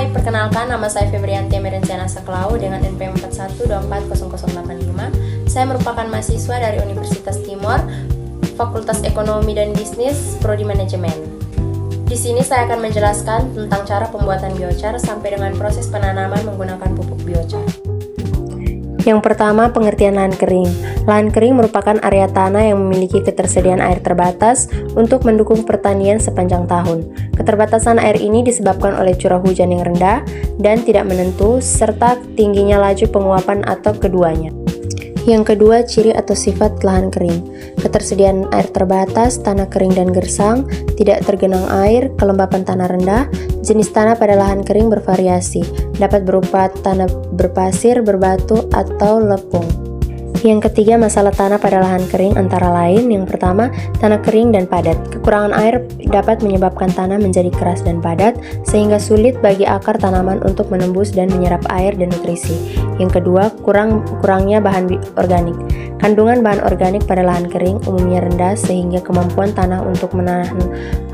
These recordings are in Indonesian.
Hai, perkenalkan nama saya Febriantia Merencana Saklau dengan NPM 41240085. Saya merupakan mahasiswa dari Universitas Timor, Fakultas Ekonomi dan Bisnis, Prodi Manajemen. Di sini saya akan menjelaskan tentang cara pembuatan biochar sampai dengan proses penanaman menggunakan pupuk biochar. Yang pertama, pengertian lahan kering. Lahan kering merupakan area tanah yang memiliki ketersediaan air terbatas untuk mendukung pertanian sepanjang tahun. Keterbatasan air ini disebabkan oleh curah hujan yang rendah dan tidak menentu, serta tingginya laju penguapan atau keduanya. Yang kedua, ciri atau sifat lahan kering. Ketersediaan air terbatas, tanah kering dan gersang, tidak tergenang air, kelembapan tanah rendah. Jenis tanah pada lahan kering bervariasi, dapat berupa tanah berpasir, berbatu, atau lepung. Yang ketiga, masalah tanah pada lahan kering antara lain. Yang pertama, tanah kering dan padat. Kekurangan air dapat menyebabkan tanah menjadi keras dan padat, sehingga sulit bagi akar tanaman untuk menembus dan menyerap air dan nutrisi. Yang kedua, kurangnya bahan organik. Kandungan bahan organik pada lahan kering umumnya rendah, sehingga kemampuan tanah untuk menahan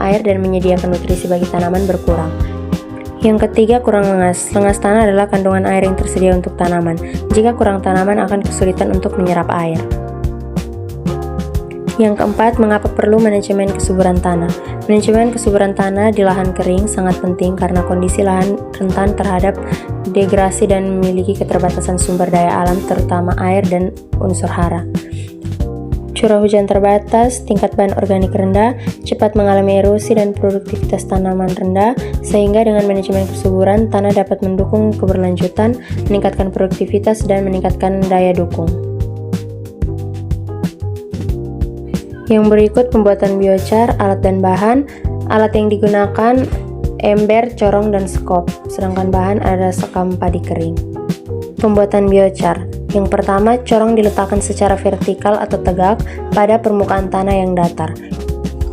air dan menyediakan nutrisi bagi tanaman berkurang. Yang ketiga, kurang lengas. Lengas tanah adalah kandungan air yang tersedia untuk tanaman. Jika kurang, tanaman akan kesulitan untuk menyerap air. Yang keempat, mengapa perlu manajemen kesuburan tanah? Manajemen kesuburan tanah di lahan kering sangat penting karena kondisi lahan rentan terhadap degrasi dan memiliki keterbatasan sumber daya alam, terutama air dan unsur hara. Curah hujan terbatas, tingkat bahan organik rendah, cepat mengalami erosi dan produktivitas tanaman rendah, sehingga dengan manajemen kesuburan, tanah dapat mendukung keberlanjutan, meningkatkan produktivitas, dan meningkatkan daya dukung. Yang berikut pembuatan biochar, alat dan bahan. Alat yang digunakan ember, corong, dan skop, sedangkan bahan adalah sekam padi kering. Pembuatan biochar. Yang pertama, corong diletakkan secara vertikal atau tegak pada permukaan tanah yang datar.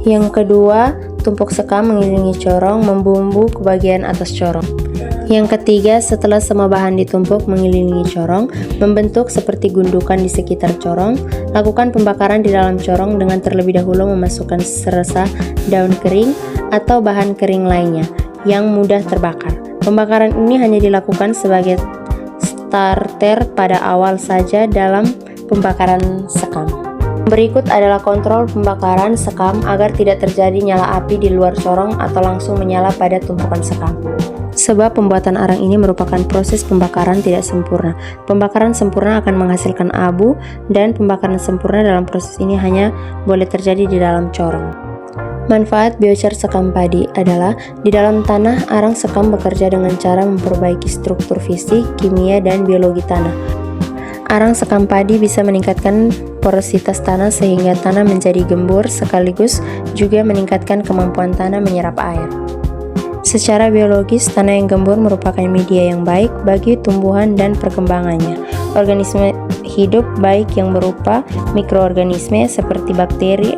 Yang kedua, tumpuk sekam mengelilingi corong, membumbu ke bagian atas corong. Yang ketiga, setelah semua bahan ditumpuk mengelilingi corong, membentuk seperti gundukan di sekitar corong, lakukan pembakaran di dalam corong dengan terlebih dahulu memasukkan seresah daun kering atau bahan kering lainnya yang mudah terbakar. Pembakaran ini hanya dilakukan sebagai starter pada awal saja dalam pembakaran sekam. Berikut adalah kontrol pembakaran sekam agar tidak terjadi nyala api di luar corong atau langsung menyala pada tumpukan sekam. Sebab pembuatan arang ini merupakan proses pembakaran tidak sempurna. Pembakaran sempurna akan menghasilkan abu, dan pembakaran sempurna dalam proses ini hanya boleh terjadi di dalam corong. Manfaat biochar sekam padi adalah di dalam tanah, arang sekam bekerja dengan cara memperbaiki struktur fisik, kimia, dan biologi tanah. Arang sekam padi bisa meningkatkan porositas tanah sehingga tanah menjadi gembur, sekaligus juga meningkatkan kemampuan tanah menyerap air. Secara biologis, tanah yang gembur merupakan media yang baik bagi tumbuhan dan perkembangannya. Organisme hidup baik yang berupa mikroorganisme seperti bakteri,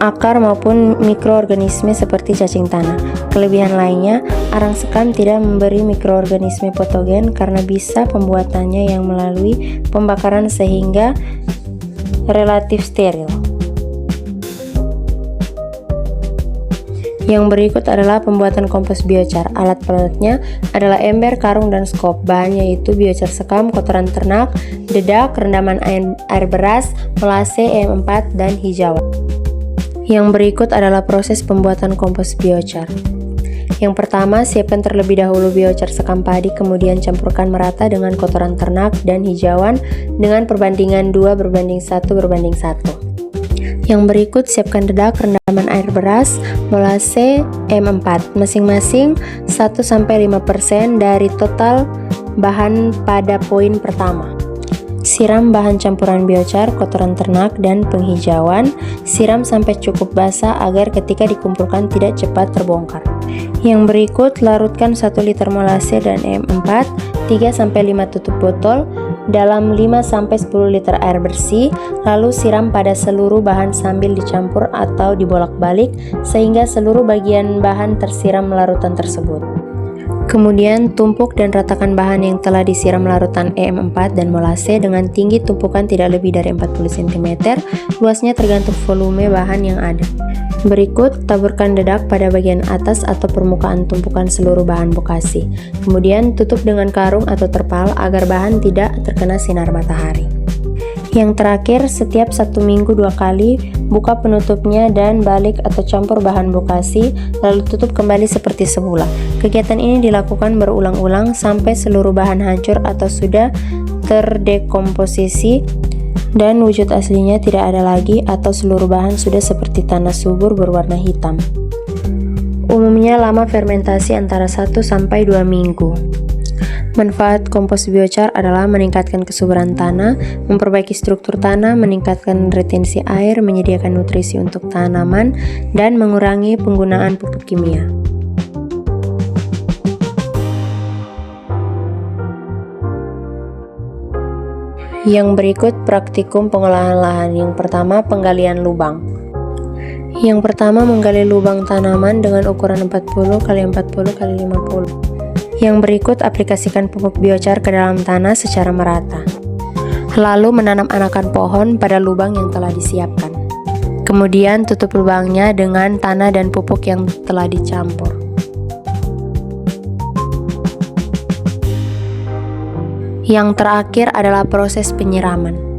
akar maupun mikroorganisme seperti cacing tanah. Kelebihan lainnya, arang sekam tidak memberi mikroorganisme patogen karena bisa pembuatannya yang melalui pembakaran sehingga relatif steril. Yang berikut adalah pembuatan kompos biochar. Alat-alatnya adalah ember, karung, dan skop. Bahannya yaitu biochar sekam, kotoran ternak, dedak, rendaman air beras, molase, EM4, dan hijauan. Yang berikut adalah proses pembuatan kompos biochar. Yang pertama, siapkan terlebih dahulu biochar sekam padi, kemudian campurkan merata dengan kotoran ternak dan hijauan dengan perbandingan 2:1:1. Yang berikut, siapkan dedak, rendaman air beras, molase, M4, masing-masing 1-5% dari total bahan pada poin pertama. Siram bahan campuran biochar, kotoran ternak, dan penghijauan. Siram sampai cukup basah agar ketika dikumpulkan tidak cepat terbongkar. Yang berikut, larutkan 1 liter molase dan M4, 3-5 tutup botol dalam 5-10 liter air bersih, lalu siram pada seluruh bahan sambil dicampur atau dibolak-balik sehingga seluruh bagian bahan tersiram larutan tersebut. Kemudian tumpuk dan ratakan bahan yang telah disiram larutan EM4 dan molase dengan tinggi tumpukan tidak lebih dari 40 cm, luasnya tergantung volume bahan yang ada. Berikut, taburkan dedak pada bagian atas atau permukaan tumpukan seluruh bahan bokasi. Kemudian tutup dengan karung atau terpal agar bahan tidak terkena sinar matahari. Yang terakhir, setiap 1 minggu 2 kali, buka penutupnya dan balik atau campur bahan bokasi, lalu tutup kembali seperti semula. Kegiatan ini dilakukan berulang-ulang sampai seluruh bahan hancur atau sudah terdekomposisi dan wujud aslinya tidak ada lagi atau seluruh bahan sudah seperti tanah subur berwarna hitam. Umumnya lama fermentasi antara 1-2 minggu. Manfaat kompos biochar adalah meningkatkan kesuburan tanah, memperbaiki struktur tanah, meningkatkan retensi air, menyediakan nutrisi untuk tanaman, dan mengurangi penggunaan pupuk kimia. Yang berikut praktikum pengolahan lahan. Yang pertama, penggalian lubang. Yang pertama, menggali lubang tanaman dengan ukuran 40 x 40 x 50. Yang berikut, aplikasikan pupuk biochar ke dalam tanah secara merata. Lalu menanam anakan pohon pada lubang yang telah disiapkan. Kemudian tutup lubangnya dengan tanah dan pupuk yang telah dicampur. Yang terakhir adalah proses penyiraman.